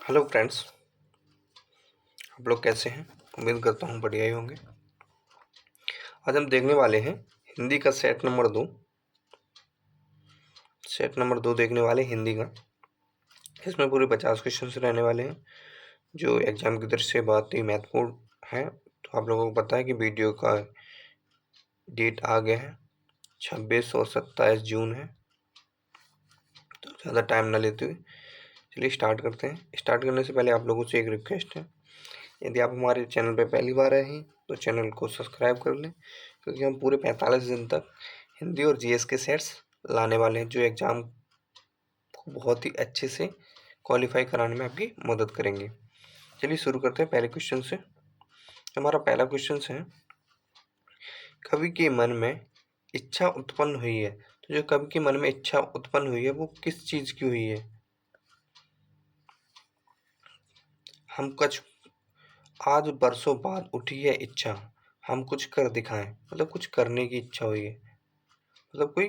Hello friends. आप लोग कैसे हैं? उम्मीद करता हूँ बढ़िया ही होंगे। आज हम देखने वाले हैं हिंदी का सेट नंबर 2 देखने वाले हिंदी का। इसमें पूरे 50 क्वेश्चन रहने वाले हैं जो एग्जाम की दृष्टि से बहुत ही महत्वपूर्ण है। तो आप लोगों को पता है कि वीडियो का डेट आ गया है, 26 और 27 जून है। तो ज़्यादा टाइम ना लेते हुए चलिए स्टार्ट करते हैं। स्टार्ट करने से पहले आप लोगों से एक रिक्वेस्ट है, यदि आप हमारे चैनल पर पहली बार आए हैं तो चैनल को सब्सक्राइब कर लें, क्योंकि हम पूरे 45 दिन तक हिंदी और जीएस के सेट्स लाने वाले हैं जो एग्ज़ाम को बहुत ही अच्छे से क्वालिफाई कराने में आपकी मदद करेंगे। चलिए शुरू करते हैं पहले क्वेश्चन से। हमारा पहला क्वेश्चन है, कवि के मन में इच्छा उत्पन्न हुई है। तो जो कवि के मन में इच्छा उत्पन्न हुई है वो किस चीज़ की हुई है? हम कुछ आज बरसों बाद उठी है इच्छा, हम कुछ कर दिखाएं। मतलब कुछ करने की इच्छा हुई है, मतलब कोई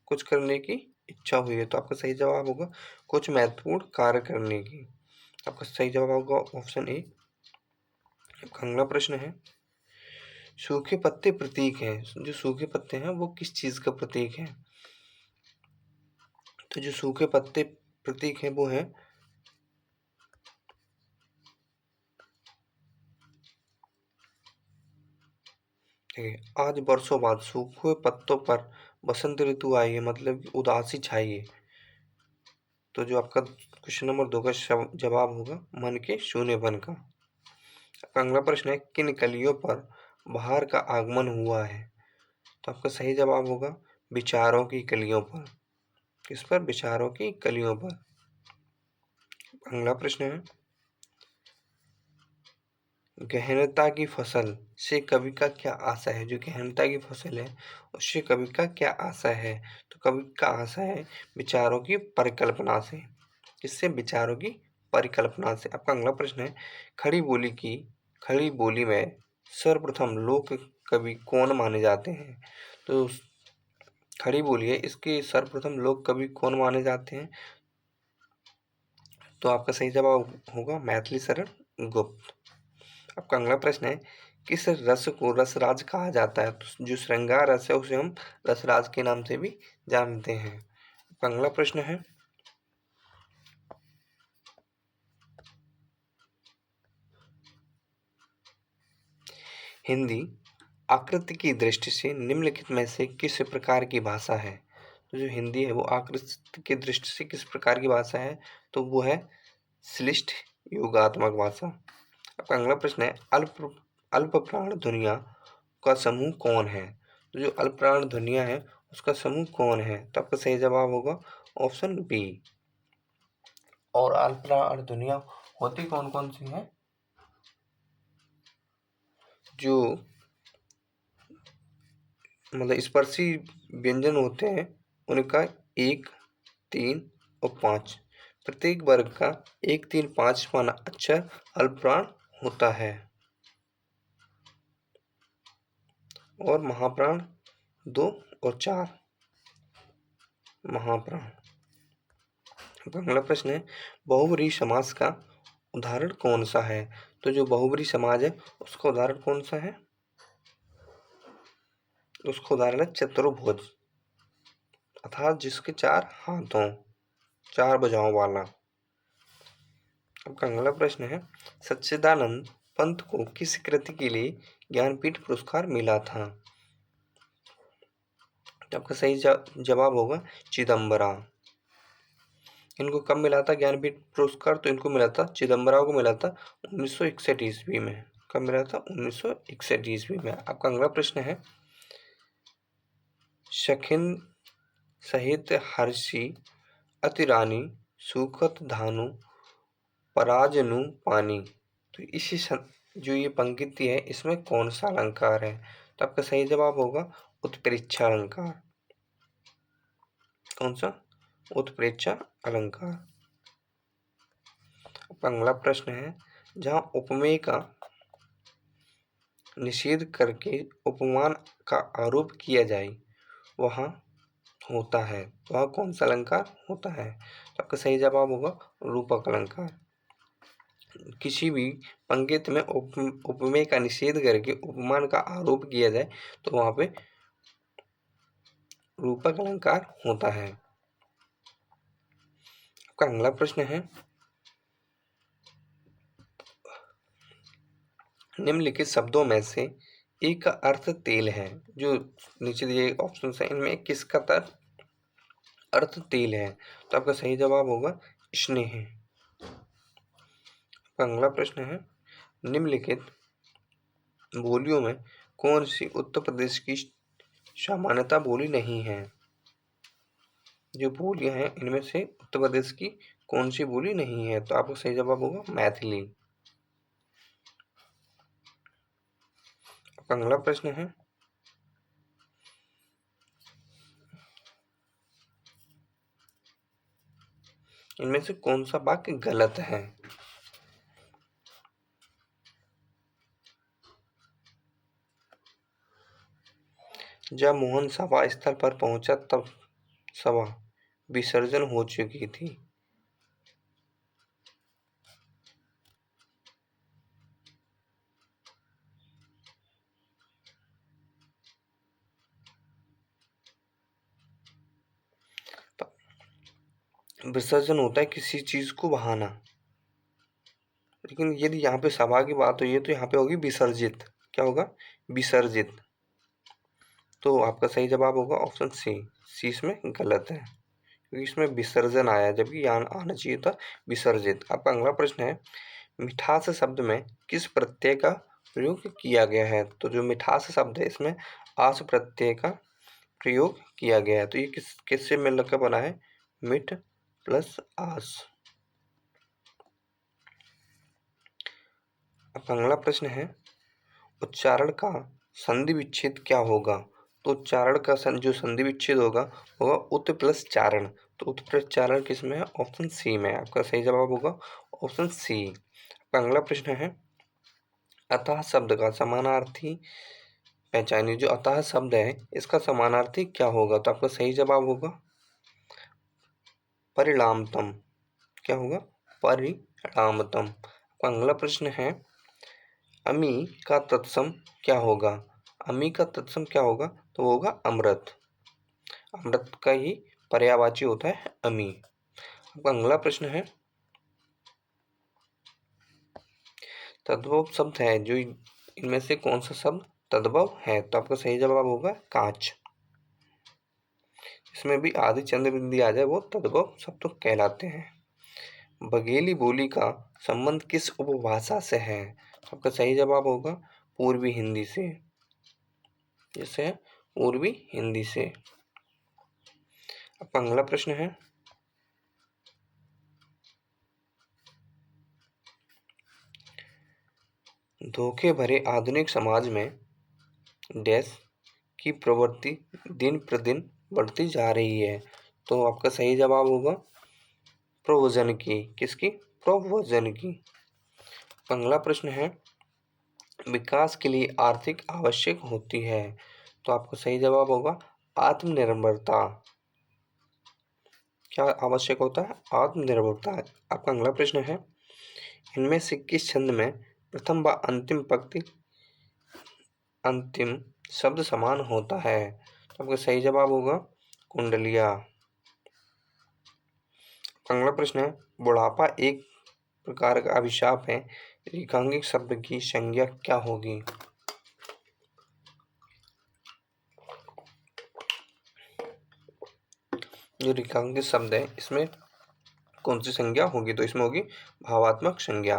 कुछ करने की इच्छा हुई है। तो आपका सही जवाब होगा कुछ महत्वपूर्ण कार्य करने की। आपका सही जवाब होगा ऑप्शन ए। आपका अगला प्रश्न है, सूखे पत्ते प्रतीक हैं। जो सूखे पत्ते हैं वो किस चीज का प्रतीक है? तो जो सूखे पत्ते प्रतीक हैं वो है, आज बरसों बाद सूखे पत्तों पर बसंत ऋतु आई है, मतलब उदासी छाई है। तो जो आपका क्वेश्चन नंबर 2 का जवाब होगा मन के शून्यपन का। आपका अगला प्रश्न है, किन कलियों पर बहार का आगमन हुआ है? तो आपका सही जवाब होगा विचारों की कलियों पर। किस पर? विचारों की कलियों पर। अगला प्रश्न है, गहनता की फसल से कवि का क्या आशय है? जो गहनता की फसल है उससे कवि का क्या आशय है? तो कवि का आशय है विचारों की परिकल्पना से। किससे? विचारों की परिकल्पना से। आपका अगला प्रश्न है, खड़ी बोली में सर्वप्रथम लोक कवि कौन माने जाते हैं? तो खड़ी बोली है, इसके सर्वप्रथम लोक कवि कौन माने जाते हैं? तो आपका सही जवाब होगा मैथिली शरण गुप्त। आपका अगला प्रश्न है, किस रस को रसराज कहा जाता है? तो जो श्रृंगार रस है उसे हम रसराज के नाम से भी जानते हैं। आपका अगला प्रश्न है, हिंदी आकृति की दृष्टि से निम्नलिखित में से किस प्रकार की भाषा है? तो जो हिंदी है वो आकृति की दृष्टि से किस प्रकार की भाषा है? तो वो है श्लिष्ट योगात्मक भाषा। आपका अगला प्रश्न है, अल्प प्राण ध्वनिया का समूह कौन है? तो जो अल्प प्राण ध्वनिया है उसका समूह कौन है? तो आपका सही जवाब होगा ऑप्शन बी। और अल्प प्राण ध्वनिया होती कौन कौन सी है? जो मतलब स्पर्शी व्यंजन होते हैं उनका 1, 3 और 5, प्रत्येक वर्ग का 1, 3, 5 वाला अक्षर अल्पप्राण होता है। और महाप्राण 2 और 4 महाप्राण। अगला प्रश्न है, बहुब्रीहि समास का उदाहरण कौन सा है? तो जो बहुब्रीहि समाज है उसका उदाहरण कौन सा है? उसका उदाहरण है चतुर्भुज, अर्थात जिसके 4 हाथों 4 भुजाओं वाला। आपका अगला प्रश्न है, सच्चिदानंद पंत को किस कृति के लिए ज्ञानपीठ पुरस्कार मिला था? तो आपका सही जवाब होगा चिदम्बरा। इनको कब मिला था ज्ञानपीठ पुरस्कार? तो इनको मिला था, चिदम्बरा को मिला था 1961 ईस्वी में। कब मिला था? 1961 ईस्वी में। आपका अगला प्रश्न है, शखिन सहित हर्षि अति रानी सुखत धानु पराजनु पानी। तो इसी जो ये पंक्ति है इसमें कौन सा अलंकार है? तो आपका सही जवाब होगा उत्प्रेक्षा अलंकार। कौन सा? उत्प्रेक्षा अलंकार। अगला प्रश्न है, जहां उपमेय का निषेध करके उपमान का आरोप किया जाए वहां होता है, वह कौन सा अलंकार होता है? तो आपका सही जवाब होगा रूपक अलंकार। किसी भी पंक्ति में उपमेय का निषेध करके उपमान का आरोप किया जाए तो वहां पे रूपक अलंकार होता है। आपका अगला प्रश्न है, निम्नलिखित शब्दों में से एक का अर्थ तेल है। जो नीचे दिए ऑप्शन है इनमें किसका अर्थ तेल है? तो आपका सही जवाब होगा स्नेह। अगला प्रश्न है, निम्नलिखित बोलियों में कौन सी उत्तर प्रदेश की सामान्यता बोली नहीं है? जो बोलियां हैं इनमें से उत्तर प्रदेश की कौन सी बोली नहीं है? तो आपका सही जवाब होगा मैथिली। अगला प्रश्न है, इनमें से कौन सा वाक्य गलत है? जब मोहन सभा स्थल पर पहुंचा तब सभा विसर्जन हो चुकी थी। विसर्जन होता है किसी चीज को बहाना, लेकिन यदि यहाँ पे सभा की बात हुई है तो यहाँ पे होगी विसर्जित। क्या होगा? विसर्जित। तो आपका सही जवाब होगा ऑप्शन सी। सी इसमें गलत है क्योंकि इसमें विसर्जन आया जबकि यहाँ आना चाहिए था विसर्जित। आपका अगला प्रश्न है, मिठास शब्द में किस प्रत्यय का प्रयोग किया गया है? तो जो मिठास शब्द है इसमें आस प्रत्यय का प्रयोग किया गया है। तो ये किससे मिलकर बना है? मिठ प्लस आस। अब अगला प्रश्न है, उच्चारण का संधि विच्छेद क्या होगा? तो उच्चारण का जो संधि विच्छेद होगा उत प्लस चारण। तो उत प्लस चारण किस में है? ऑप्शन सी में। आपका सही जवाब होगा ऑप्शन सी। अगला प्रश्न है, अतः शब्द का समानार्थी पहचानिए। जो अतः शब्द है इसका समानार्थी क्या होगा? तो आपका सही जवाब होगा परिणामतम। क्या होगा? परिणामतम। अगला प्रश्न है, अमी का तत्सम क्या होगा? अमी का तत्सम क्या होगा? तो वो होगा अमृत। अमृत का ही पर्यायवाची होता है अमी। अगला प्रश्न है, तद्भव शब्द है जो इनमें से कौन सा शब्द तद्भव है? तो आपका सही जवाब होगा कांच। इसमें भी आदि चंद्र बिंदी आ जाए वो तद्भव शब्द कहलाते हैं। बघेली बोली का संबंध किस उपभाषा से है? आपका सही जवाब होगा पूर्वी हिंदी से। जैसे पूर्वी हिंदी से। अब अगला प्रश्न है, धोखे भरे आधुनिक समाज में डैश की प्रवृत्ति दिन प्रतिदिन बढ़ती जा रही है। तो आपका सही जवाब होगा प्रवचन की। किसकी? प्रवचन की। अगला प्रश्न है, विकास के लिए आर्थिक आवश्यक होती है। तो आपका सही जवाब होगा आत्मनिर्भरता। क्या आवश्यक होता है? आत्मनिर्भरता। आपका अगला प्रश्न है, इनमें से किस छंद में प्रथम व अंतिम शब्द समान होता है? तो आपका सही जवाब होगा कुंडलिया। अगला प्रश्न है, बुढ़ापा एक प्रकार का अभिशाप है, रेखांकित शब्द की संज्ञा क्या होगी? जो रेखांकित शब्द है इसमें कौन सी संज्ञा होगी? तो इसमें होगी भावात्मक संज्ञा।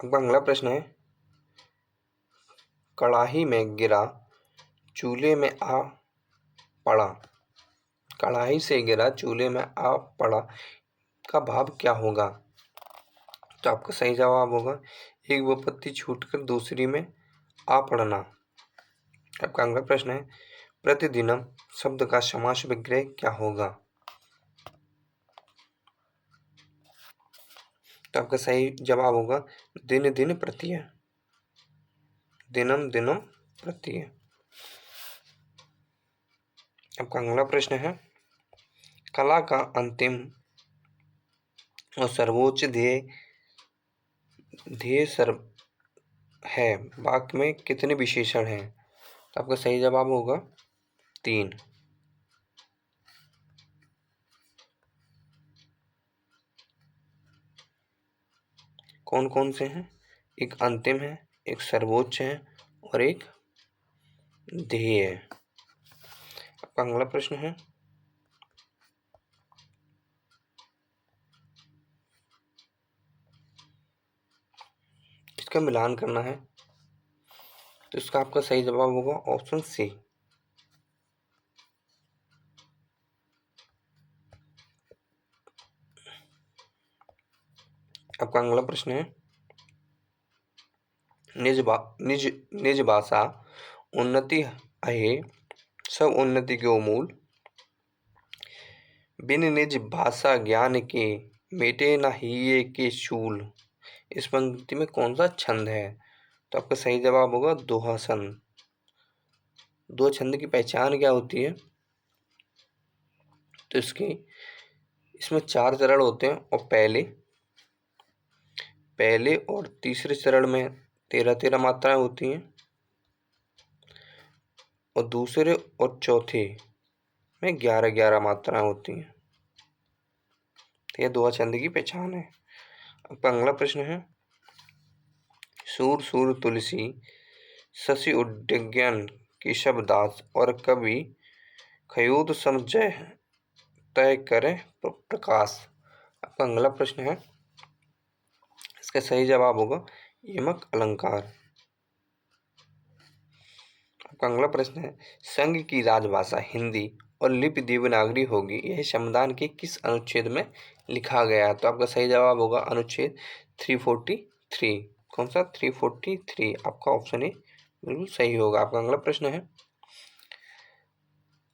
अगला प्रश्न है, कड़ाही में गिरा चूल्हे में आ पड़ा। कड़ाही से गिरा चूल्हे में आ पड़ा का भाव क्या होगा? तो आपका सही जवाब होगा एक विपत्ति छूटकर दूसरी में आ पड़ना। आपका अगला प्रश्न है, प्रतिदिनम शब्द का समास विग्रह क्या होगा? तो आपका सही जवाब होगा दिन दिन प्रत्यय। दिनम दिनम प्रत्यय। आपका अगला प्रश्न है, कला का अंतिम और सर्वोच्च ध्येय ध्येय सर्व है, वाक्य में कितने विशेषण हैं? तो आपका सही जवाब होगा 3। कौन कौन से हैं? एक अंतिम है, एक सर्वोच्च है और एक ध्येय है। आपका अगला प्रश्न है, इसका मिलान करना है, तो इसका आपका सही जवाब होगा ऑप्शन सी। आपका अगला प्रश्न है, निज भाषा उन्नति आहे, सब उन्नति के मूल, बिन निज भाषा ज्ञान के मेटे न हिये के शूल। इस पंक्ति में कौन सा छंद है? तो आपका सही जवाब होगा दोहा छंद। दो छंद की पहचान क्या होती है? तो इसमें 4 चरण होते हैं और पहले और तीसरे चरण में 13-13 मात्राएं होती हैं और दूसरे और चौथे में 11-11 मात्राएं होती हैं। तो यह दोहा छंद की पहचान है। आपका अगला प्रश्न है, सूर सूर तुलसी शशि उद्यज्ञान की शब्दास और कवि खयूद समझय तय करे प्रकाश। आपका अगला प्रश्न है, इसका सही जवाब होगा यमक अलंकार। आपका अगला प्रश्न है, संघ की राजभाषा हिंदी और लिपि देवनागरी होगी, यह संविधान के किस अनुच्छेद में लिखा गया? तो आपका सही जवाब होगा अनुच्छेद 343। कौन सा? 343। आपका ऑप्शन ए बिल्कुल सही होगा। आपका अगला प्रश्न है,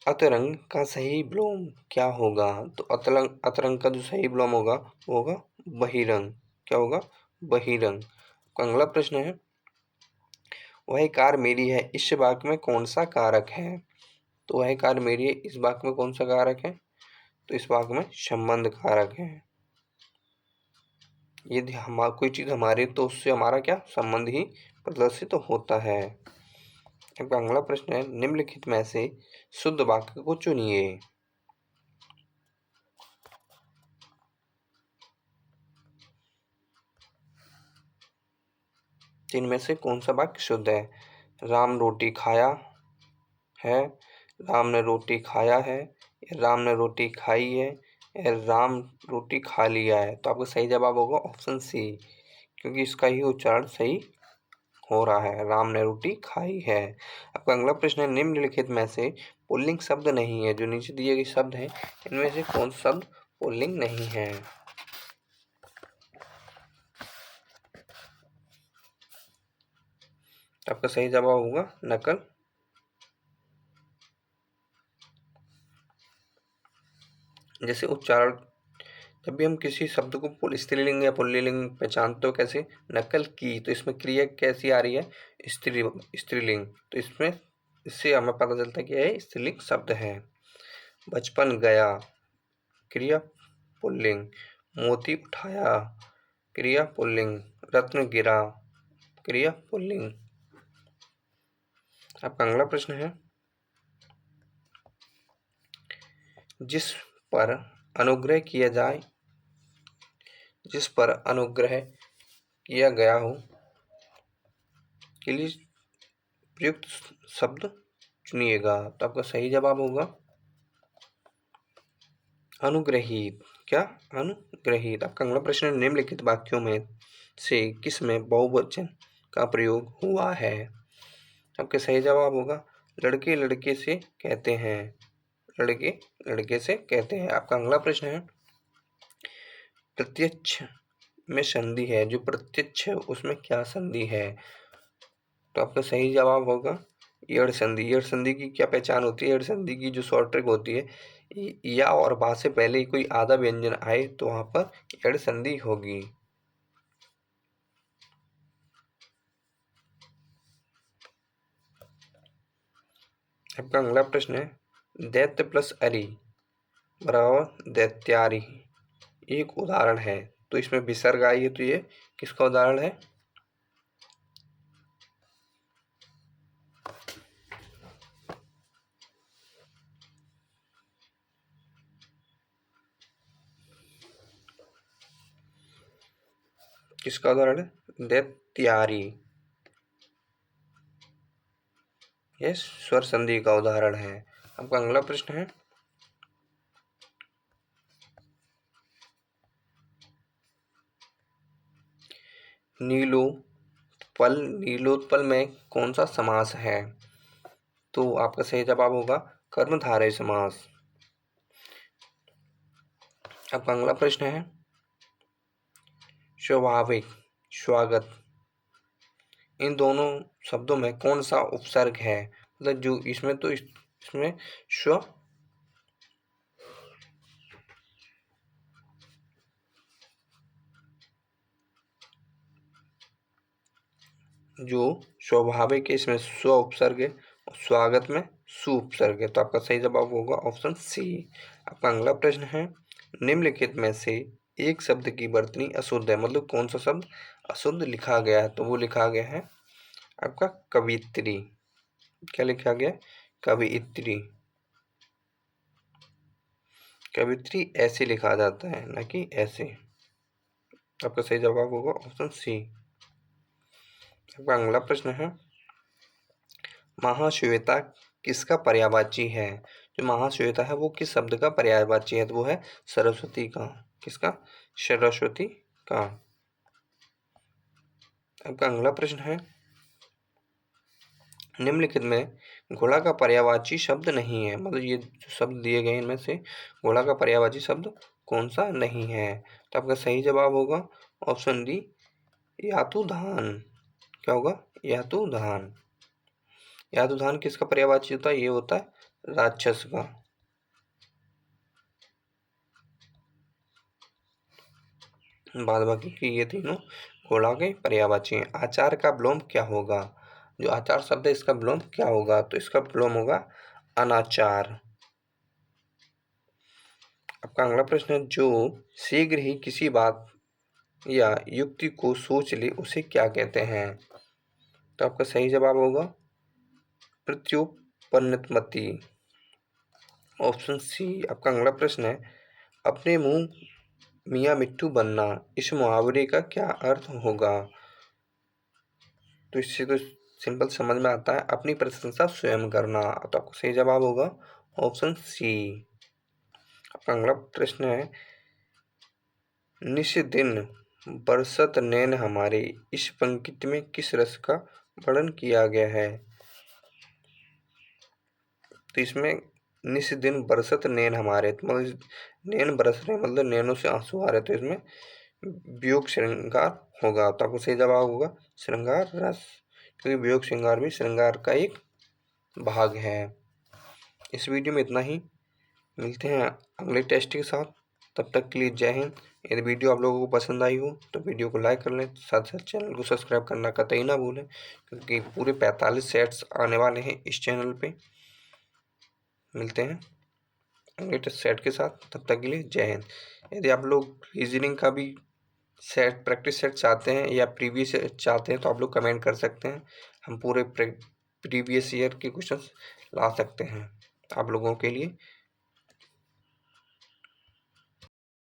अतरंग का सही विलोम क्या होगा? तो अतरंग का जो सही विलोम होगा वो होगा बहिरंग। क्या होगा? बहिरंग। आपका अगला प्रश्न है, वह कार मेरी है, इस वाक्य में कौन सा कारक है? तो वह कार मेरी है, इस वाक्य में कौन सा कारक है? तो इस वाक्य में संबंध कारक है। यदि कोई चीज हमारी तो उससे हमारा क्या संबंध ही प्रदर्शित तो होता है। आपका अगला प्रश्न है, निम्नलिखित में से शुद्ध वाक्य को चुनिए। इनमें से कौन सा वाक्य शुद्ध है? राम रोटी खाया है, राम ने रोटी खाया है, राम ने रोटी खाई है, या राम रोटी खा लिया है। तो आपका सही जवाब होगा ऑप्शन सी, क्योंकि इसका ही उच्चारण सही हो रहा है, राम ने रोटी खाई है। आपका अगला प्रश्न है, निम्नलिखित में से पुल्लिंग शब्द नहीं है, जो नीचे दिए गए शब्द हैं इनमें से कौन सा शब्द पुल्लिंग नहीं है? आपका सही जवाब होगा नकल। जैसे उच्चारण, जब भी हम किसी शब्द को स्त्रीलिंग या पुल्लिंग पहचानते हो कैसे? नकल की, तो इसमें क्रिया कैसी आ रही है? स्त्रीलिंग। तो इससे हमें पता चलता है कि यह स्त्रीलिंग शब्द है। बचपन गया, क्रिया पुल्लिंग। मोती उठाया, क्रिया पुल्लिंग। रत्न गिरा, क्रिया पुल्लिंग। आपका अगला प्रश्न है, जिस पर अनुग्रह किया जाए, जिस पर अनुग्रह किया गया हो के लिए प्रयुक्त शब्द चुनिएगा। तो आपका सही जवाब होगा अनुग्रहित। क्या? अनुग्रहित। आपका अगला प्रश्न, निम्नलिखित वाक्यों में से किस में बहुवचन का प्रयोग हुआ है? आपका सही जवाब होगा लड़के लड़के से कहते हैं, लड़के लड़के से कहते हैं। आपका अगला प्रश्न है, प्रत्यक्ष में संधि है, जो प्रत्यक्ष है उसमें क्या संधि है? तो आपका सही जवाब होगा एड़ संधि। एड़ संधि की क्या पहचान होती है? एड़ संधि की जो शॉर्ट ट्रिक होती है, या और बा से पहले ही कोई आधा व्यंजन आए तो वहां पर एड़ संधि होगी। आपका अगला प्रश्न है, दैत्य प्लस अरि बराबर दैत्यारि एक उदाहरण है। तो इसमें विसर्ग आई है, तो ये किसका उदाहरण है? किसका उदाहरण है? दैत्यारि। ये स्वर संधि का उदाहरण है। आपका अगला प्रश्न है, नीलोत्पल में कौन सा समास है? तो आपका सही जवाब होगा कर्मधारय समास। आपका अगला प्रश्न है, स्वाभाविक, स्वागत, इन दोनों शब्दों में कौन सा उपसर्ग है? मतलब जो इसमें तो इसमें स्व जो स्वाभाविक है इसमें स्व उपसर्ग है और स्वागत में सु उपसर्ग है। तो आपका सही जवाब होगा ऑप्शन सी। आपका अगला प्रश्न है, निम्नलिखित में से एक शब्द की वर्तनी अशुद्ध है, मतलब कौन सा शब्द अशुद्ध लिखा गया है? तो वो लिखा गया है आपका कवित्री। क्या लिखा गया? कवित्री। कवित्री ऐसे लिखा जाता है, ना कि ऐसे। आपका सही जवाब होगा ऑप्शन सी। आपका अगला प्रश्न है, महाश्वेता किसका पर्यायवाची है? जो महाश्वेता है वो किस शब्द का पर्यायवाची है? तो वो है सरस्वती का। किसका? सरस्वती का। आपका अगला प्रश्न है, निम्नलिखित में घोड़ा का पर्यायवाची शब्द नहीं है, मतलब ये जो शब्द दिए गए इनमें से घोड़ा का पर्यायवाची शब्द कौन सा नहीं है? तो आपका सही जवाब होगा ऑप्शन डी, यातुधान। क्या होगा? यातुधान। यातुधान किसका पर्यायवाची होता है? ये होता है राक्षस का। बाद बाकी की ये तीनों घोड़ा के पर्यायवाची हैं। आचार का विलोम क्या होगा? जो आचार शब्द है इसका विलोम क्या होगा? तो इसका विलोम होगा अनाचार। आपका अगला प्रश्न है, जो शीघ्र ही किसी बात या युक्ति को सोच ले उसे क्या कहते हैं? तो आपका सही जवाब होगा प्रत्युपन्नमति, ऑप्शन सी। आपका अगला प्रश्न है, अपने मुंह मियाँ मिट्ठू बनना, इस मुहावरे का क्या अर्थ होगा? तो इससे तो सिंपल समझ में आता है, अपनी प्रशंसा स्वयं करना। तो आपका सही जवाब होगा ऑप्शन सी। आपका अगला प्रश्न है, निस दिन बरसत नैन हमारे, इस पंक्ति में किस रस का वर्णन किया गया है? तो इसमें निस दिन बरसत नैन हमारे, तो मतलब नैन बरस रहे मतलब नैनों से आंसू आ रहे, तो इसमें वियोग श्रृंगार होगा। तो आपको सही जवाब होगा श्रृंगार रस, क्योंकि वियोग श्रृंगार भी श्रृंगार का एक भाग है। इस वीडियो में इतना ही, मिलते हैं अगले टेस्ट के साथ। तब तक के लिए जय हिंद। यदि वीडियो आप लोगों को पसंद आई हो तो वीडियो को लाइक कर लें, साथ साथ चैनल को सब्सक्राइब करना कतई ना भूलें, क्योंकि पूरे 45 सेट्स आने वाले हैं इस चैनल पे। मिलते हैं अगले सेट के साथ, तब तक के लिए जय हिंद। यदि आप लोग रीजनिंग का भी सेट प्रैक्टिस सेट चाहते हैं या प्रीवियस चाहते हैं तो आप लोग कमेंट कर सकते हैं, हम पूरे प्रीवियस ईयर के क्वेश्चन ला सकते हैं आप लोगों के लिए।